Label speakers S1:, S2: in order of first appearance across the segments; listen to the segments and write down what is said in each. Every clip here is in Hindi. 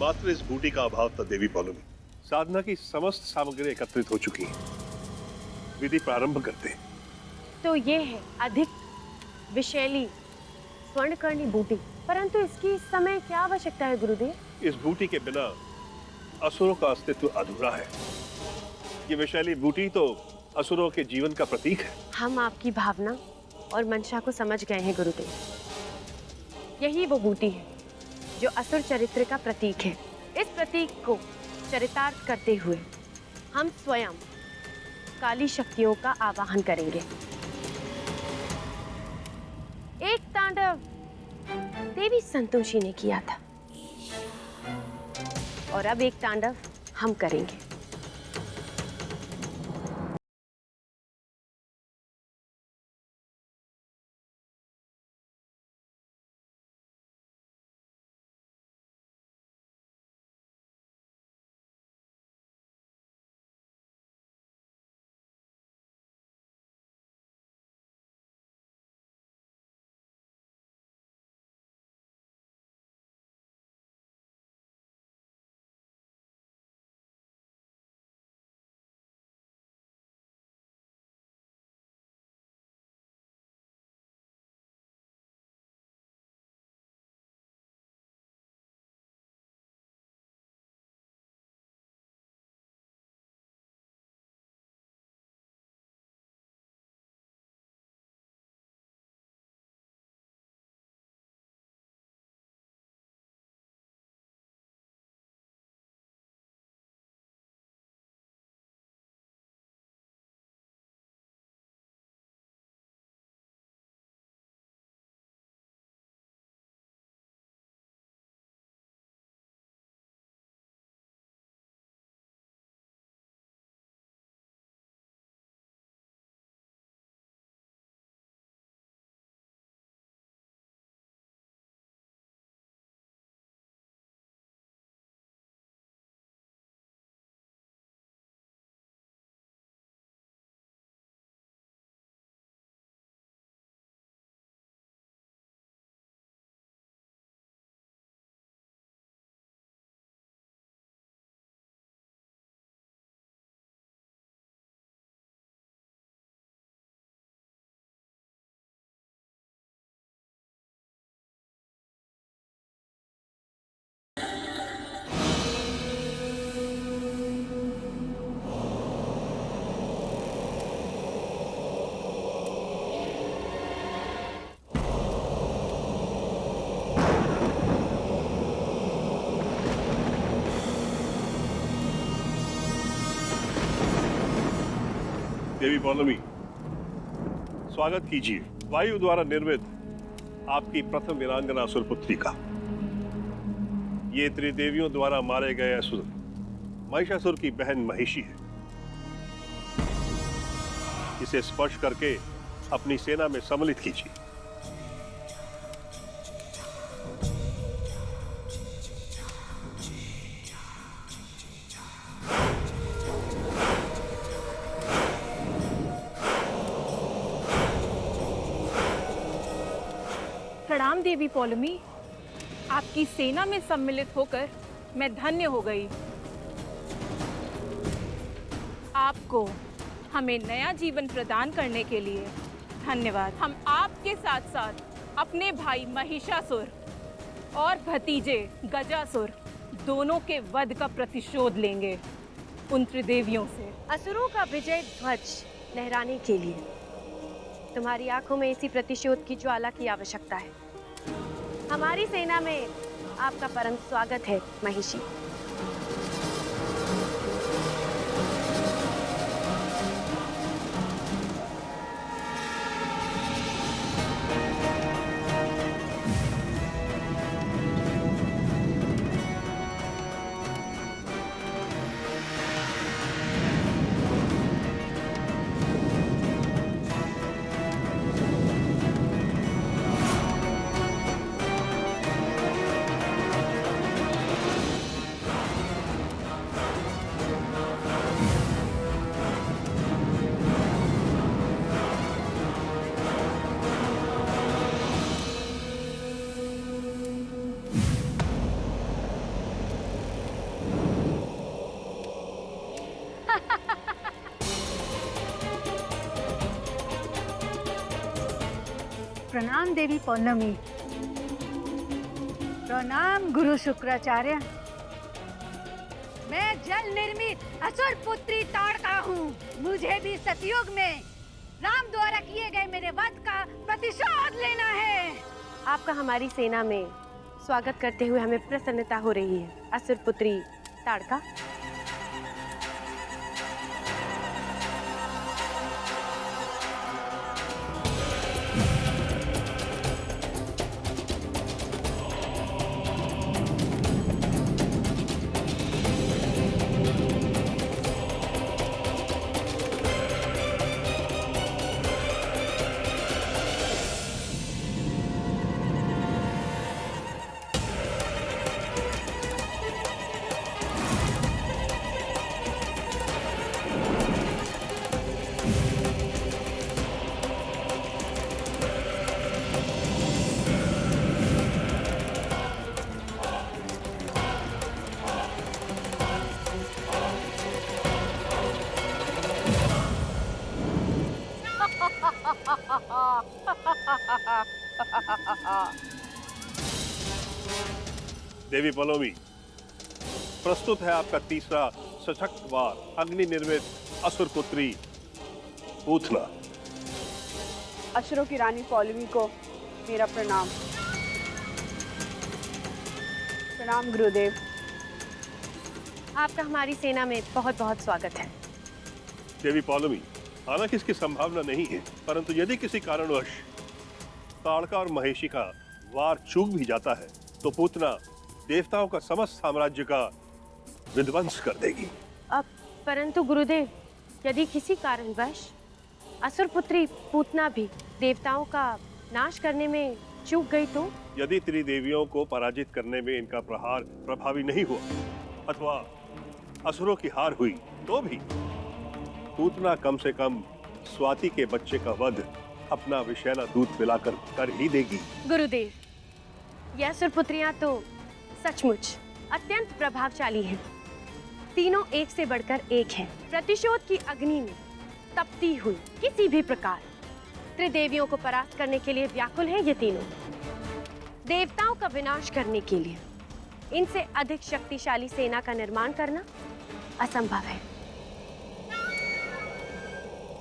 S1: मात्र इस बूटी का अभाव था देवी पौलोमी। साधना की समस्त सामग्री एकत्रित हो चुकी है। विधि प्रारंभ करते हैं।
S2: तो ये है अधिक विषैली स्वर्णकर्णी बूटी, परंतु इसकी इस समय क्या आवश्यकता है गुरुदेव?
S1: इस बूटी के बिना असुरों का अस्तित्व अधूरा है। ये विषैली बूटी तो असुरों के जीवन का प्रतीक है।
S2: हम आपकी भावना और मंशा को समझ गए हैं गुरुदेव। यही वो बूटी है जो असुर चरित्र का प्रतीक है। इस प्रतीक को चरितार्थ करते हुए हम स्वयं काली शक्तियों का आवाहन करेंगे। एक तांडव देवी संतोषी ने किया था और अब एक तांडव हम करेंगे।
S1: देवी पौलोमी, स्वागत कीजिए वायु द्वारा निर्मित आपकी प्रथम वीरांगना असुरपुत्री का। ये त्रिदेवियों द्वारा मारे गए असुर महिषासुर की बहन महिषी है। इसे स्पर्श करके अपनी सेना में सम्मिलित कीजिए।
S3: प्रणाम देवी पौलोमी, आपकी सेना में सम्मिलित होकर मैं धन्य हो गई। आपको हमें नया जीवन प्रदान करने के लिए धन्यवाद। हम आपके साथ साथ अपने भाई महिषासुर और भतीजे गजासुर दोनों के वध का प्रतिशोध लेंगे उन त्रिदेवियों से।
S2: असुरों का विजय ध्वज लहराने के लिए तुम्हारी आंखों में इसी प्रतिशोध की ज्वाला की आवश्यकता है। हमारी सेना में आपका परम स्वागत है महिषी।
S4: प्रणाम देवी पौर्णमी। प्रणाम गुरु शुक्राचार्य। मैं जल निर्मित असुर पुत्री ताड़का हूँ। मुझे भी सतयुग में राम द्वारा किए गए मेरे वध का प्रतिशोध लेना है।
S2: आपका हमारी सेना में स्वागत करते हुए हमें प्रसन्नता हो रही है, असुर पुत्री ताड़का।
S1: देवी पलोमी, प्रस्तुत है आपका तीसरा सशक्त वार, अग्नि निर्मित असुर पुत्री पूतना।
S5: असुरों की रानी पौलमी को मेरा प्रणाम। प्रणाम गुरुदेव।
S2: आपका हमारी सेना में बहुत बहुत स्वागत है।
S1: देवी पौलमी, हालांकि इसकी संभावना नहीं है, परंतु यदि किसी कारणवश ताड़का और महेशी का वार चूक भी जाता है तो पूतना देवताओं का समस्त साम्राज्य का विध्वंस कर देगी।
S2: अब परंतु गुरुदेव, यदि किसी कारणवश असुर पुत्री पूतना भी देवताओं का नाश करने में चूक गई तो?
S1: यदि त्रिदेवियों को पराजित करने में इनका प्रहार प्रभावी नहीं हुआ अथवा असुरों की हार हुई तो भी पूतना कम से कम स्वाति के बच्चे का वध अपना विषैला दूध पिलाकर कर ही देगी।
S2: गुरुदेव, यह असुर पुत्रियां तो सचमुच अत्यंत प्रभावशाली हैं। तीनों एक से बढ़कर एक हैं। प्रतिशोध की अग्नि में तपती हुई किसी भी प्रकार त्रिदेवियों को परास्त करने के लिए व्याकुल हैं ये तीनों। देवताओं का विनाश करने के लिए इनसे अधिक शक्तिशाली सेना का निर्माण करना असंभव है।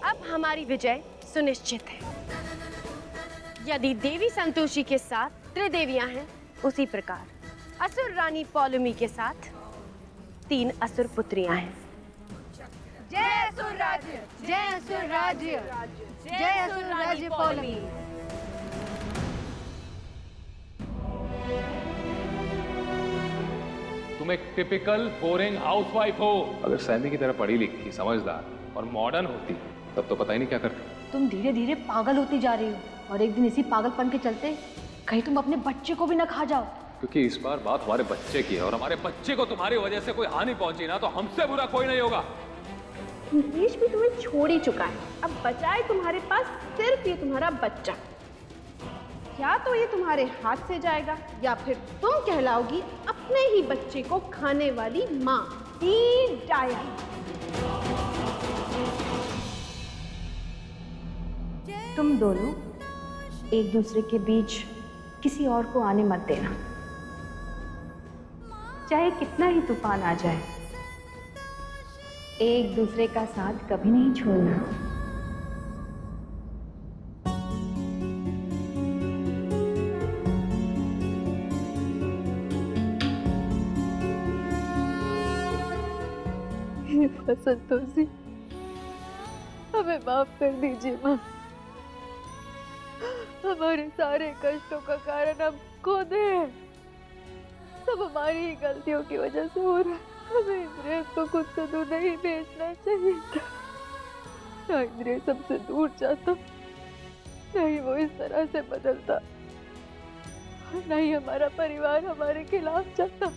S2: अब हमारी विजय सुनिश्चित है। यदि देवी संतोषी के साथ त्रिदेवियां हैं, उसी प्रकार असुर रानी पौलमी के साथ 3 असुर पुत्रियां हैं।
S4: जय असुर राज्य, जय असुर राज्य, जय असुर राज्य पौलमी।
S6: तुम एक टिपिकल बोरिंग हाउसवाइफ हो। अगर सैमी की तरह पढ़ी लिखी, समझदार और मॉडर्न होती तब तो पता ही नहीं क्या करती।
S7: तुम धीरे धीरे पागल होती जा रही हो और एक दिन इसी पागलपन के चलते कहीं तुम अपने बच्चे को भी न खा जाओ।
S6: क्योंकि इस बार बात हमारे बच्चे की है और हमारे बच्चे को तुम्हारी वजह से कोई हानि पहुंची ना तो हमसे बुरा कोई नहीं होगा।
S3: महेश भी तुम्हें छोड़ ही चुका है। अब बचा है तुम्हारे पास सिर्फ ये तुम्हारा बच्चा। या तो ये तुम्हारे हाथ से जाएगा या फिर तुम कहलाओगी अपने ही बच्चे को खाने वाली माँ। डाया।
S7: तुम दोनों एक दूसरे के बीच किसी और को आने मत देना। चाहे कितना ही तूफान आ जाए, एक दूसरे का साथ कभी नहीं छोड़ना।
S8: संतोषी, हमें माफ कर दीजिए माँ। हमारे सारे कष्टों का कारण हम खुद हैं। सब हमारी ही गलतियों की वजह से हो रहा है। हमें इंद्रिय को खुद से दूर नहीं भेजना चाहिए था। ना इंद्रिय सबसे दूर जाता, नहीं वो इस तरह से बदलता, ना ही हमारा परिवार हमारे खिलाफ जाता।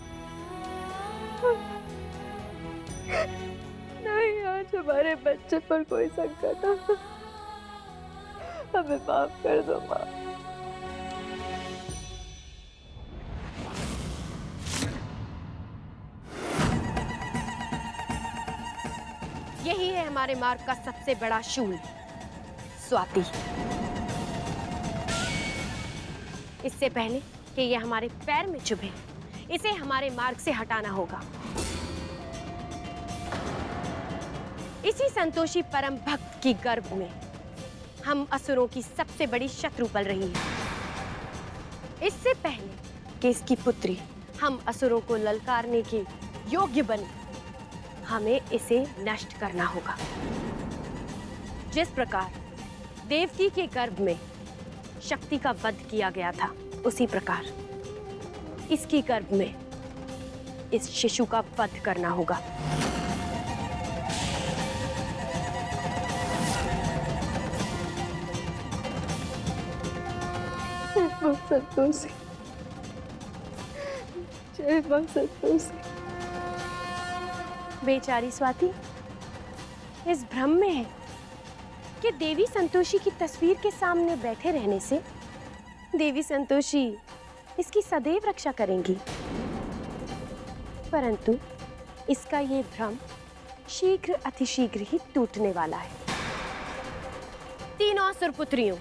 S8: नहीं आज हमारे बच्चे पर कोई संकट आता। हमें माफ कर दो माँ।
S2: यही है हमारे मार्ग का सबसे बड़ा शूल, स्वाति। इससे पहले कि ये हमारे पैर में चुभे, इसे हमारे मार्ग से हटाना होगा। इसी संतोषी परम भक्त की गर्भ में हम असुरों की सबसे बड़ी शत्रु पल रही है। इससे पहले कि इसकी पुत्री हम असुरों को ललकारने के योग्य बने, हमें इसे नष्ट करना होगा। जिस प्रकार देवकी के गर्भ में शक्ति का वध किया गया था, उसी प्रकार इसकी गर्भ में इस शिशु का वध करना होगा।
S8: मां संतोषी, जय मां संतोषी।
S2: बेचारी स्वाति इस भ्रम में है कि देवी संतोषी की तस्वीर के सामने बैठे रहने से देवी संतोषी इसकी सदैव रक्षा करेंगी, परंतु इसका ये भ्रम शीघ्र अतिशीघ्र ही टूटने वाला है। तीनों असुरपुत्रियों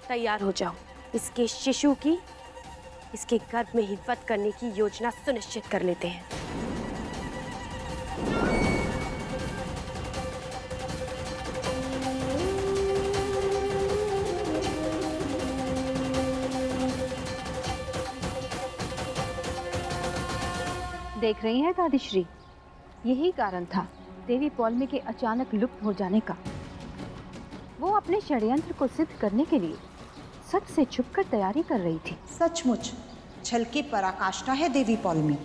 S2: तैयार हो जाओ, इसके शिशु की इसके गर्भ में ही वध करने की योजना सुनिश्चित कर लेते हैं।
S7: देख रही हैं दादीश्री, यही कारण था देवी पौलमी के अचानक लुप्त हो जाने का। वो अपने षड्यंत्र को सिद्ध करने के लिए सच से छुपकर तैयारी कर रही थी।
S9: सचमुच छल की पराकाष्ठा है देवी पौलमी।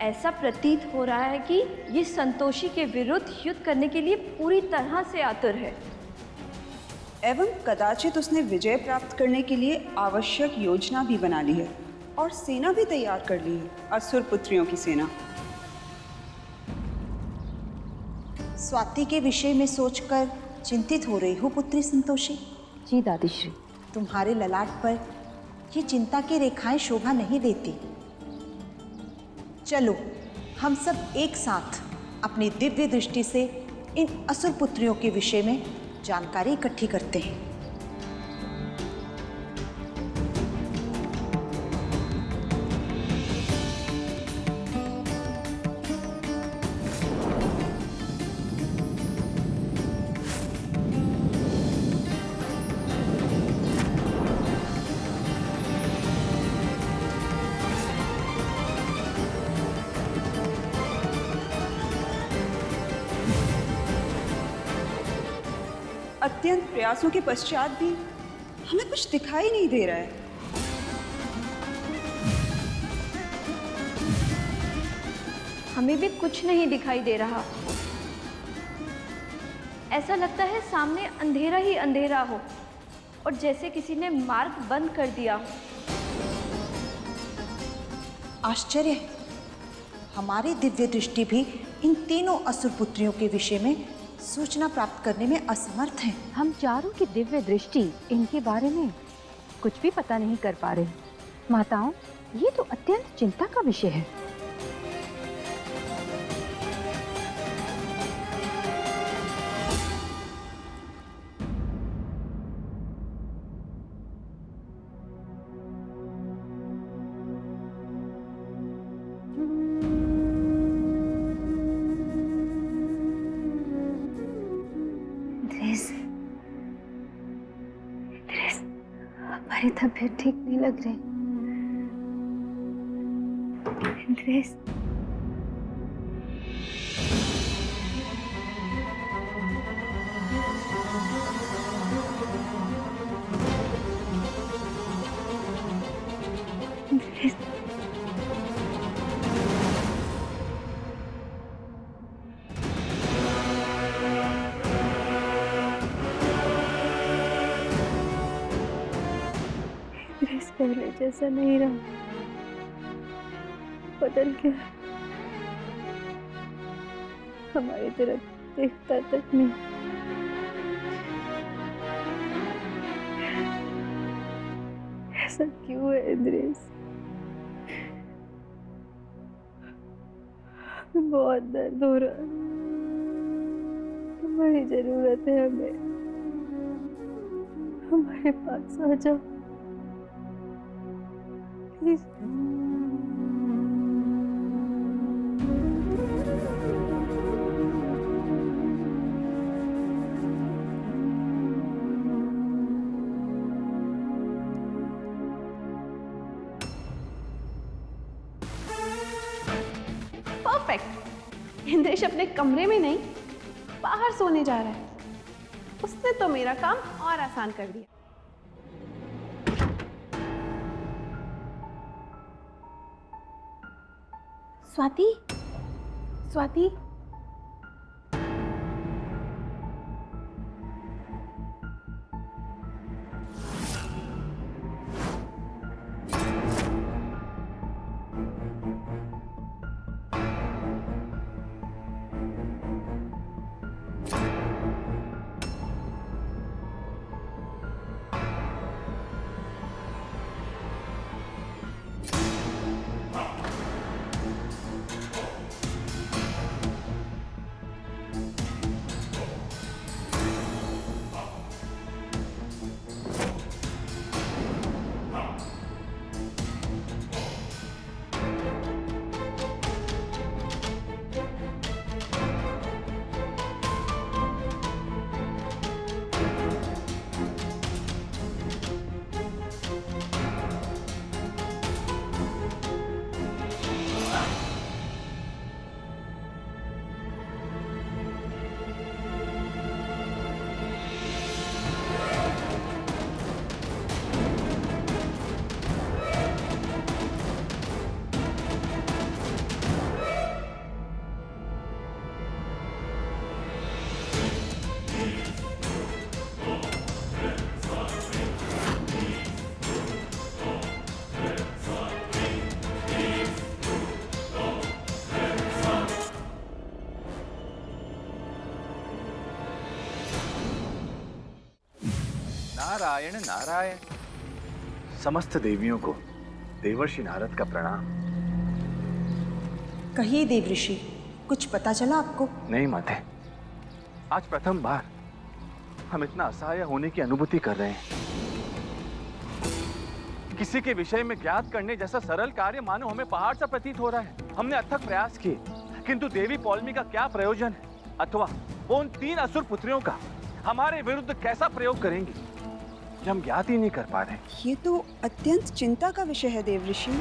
S8: ऐसा प्रतीत हो रहा है कि ये संतोषी के विरुद्ध युद्ध करने के लिए पूरी तरह से आतुर है।
S5: एवं कदाचित उसने विजय प्राप्त करने के लिए आवश्यक योजना भी बना ली है और सेना भी तैयार कर ली है, असुर पुत्रियों की सेना।
S9: स्वाति के विषय में सोचकर चिंतित हो रही हो पुत्री संतोषी?
S7: जी दादीश्री।
S9: तुम्हारे ललाट पर ये चिंता की रेखाएं शोभा नहीं देती। चलो हम सब एक साथ अपनी दिव्य दृष्टि से इन असुर पुत्रियों के विषय में जानकारी इकट्ठी करते हैं।
S5: अत्यंत प्रयासों के पश्चात भी हमें कुछ दिखाई नहीं दे रहा है।
S8: हमें भी कुछ नहीं दिखाई दे रहा। ऐसा लगता है सामने अंधेरा ही अंधेरा हो और जैसे किसी ने मार्ग बंद कर दिया हो।
S9: आश्चर्य है, हमारी दिव्य दृष्टि भी इन तीनों असुर पुत्रियों के विषय में सूचना प्राप्त करने में असमर्थ है।
S7: हम चारों की दिव्य दृष्टि इनके बारे में कुछ भी पता नहीं कर पा रहे। माताओं, ये तो अत्यंत चिंता का विषय है।
S8: हमारी तबीयत ठीक नहीं लग रही। इंद्रेश, पहले जैसा नहीं रहा, बदल गया। हमारी तरफ देखता तक नहीं। ऐसा क्यों है इंद्रेश? बहुत दर्द हो रहा है। तुम्हारी जरूरत है हमें। हमारे पास आ जाओ। प्लीज।
S10: परफेक्ट। इंद्रेश अपने कमरे में नहीं, बाहर सोने जा रहा है। उसने तो मेरा काम और आसान कर दिया। स्वाति, स्वाति,
S11: नारायण नारायण। समस्त देवियों को देवर्षि नारद का प्रणाम।
S9: कहिए देवऋषि, कुछ पता चला आपको?
S11: नहीं माते, आज प्रथम बार हम इतना असहाय होने की अनुभूति कर रहे हैं। किसी के विषय में ज्ञात करने जैसा सरल कार्य मानो हमें पहाड़ सा प्रतीत हो रहा है। हमने अथक प्रयास किए, किंतु देवी पौलमी का क्या प्रयोजन है? अथवा वो उन 3 असुर पुत्रियों का हमारे विरुद्ध कैसा प्रयोग करेंगी, ये हम ज्ञात ही नहीं कर पा रहे।
S5: ये तो अत्यंत चिंता का विषय है देवऋषि।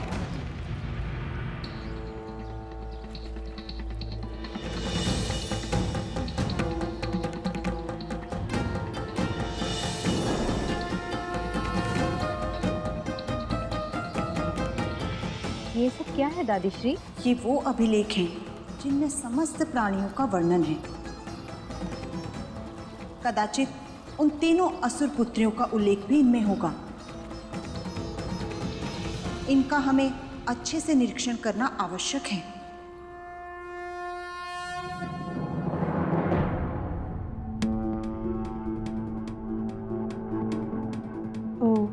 S7: ये सब क्या है दादी श्री?
S9: ये वो अभिलेख हैं जिनमें समस्त प्राणियों का वर्णन है। कदाचित उन 3 असुर पुत्रियों का उल्लेख भी इनमें होगा। इनका हमें अच्छे से निरीक्षण करना आवश्यक है।
S10: ओह,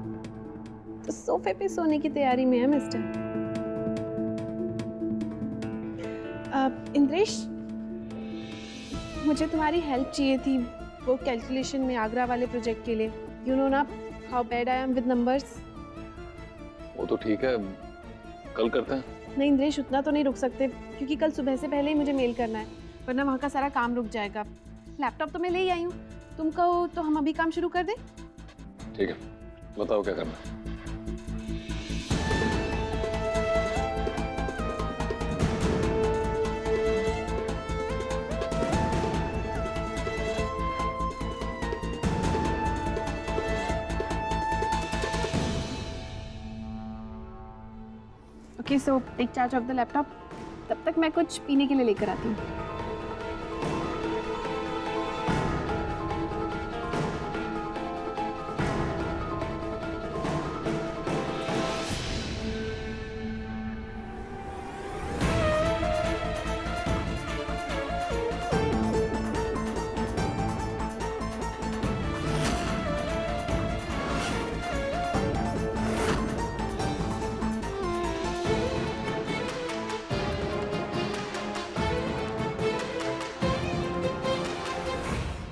S10: तो सोफे पे सोने की तैयारी में है मिस्टर। इंद्रेश, मुझे तुम्हारी हेल्प चाहिए थी वो कैलकुलेशन में आगरा वाले प्रोजेक्ट के लिए। यू नो ना how bad I am with numbers.
S6: वो तो ठीक है, कल करते हैं।
S10: नहीं इंद्रेश, उतना तो नहीं रुक सकते क्योंकि कल सुबह से पहले ही मुझे मेल करना है, वरना वहाँ का सारा काम रुक जाएगा। लैपटॉप तो मैं ले ही आई हूँ, तुम कहो तो हम अभी काम शुरू कर दें?
S6: ठीक है, बताओ क्या करना है।
S10: Okay, so take charge of the laptop. तब तक मैं कुछ पीने के लिए लेकर आती हूँ।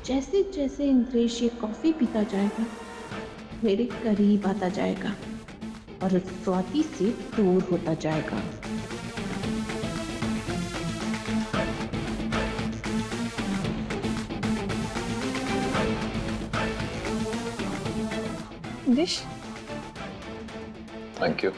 S8: जैसे जैसे इंद्रेश ये कॉफी पीता जाएगा, मेरे करीब आता जाएगा।
S7: और उस स्वाति से दूर होता जाएगा।
S8: दिश,
S6: थैंक यू।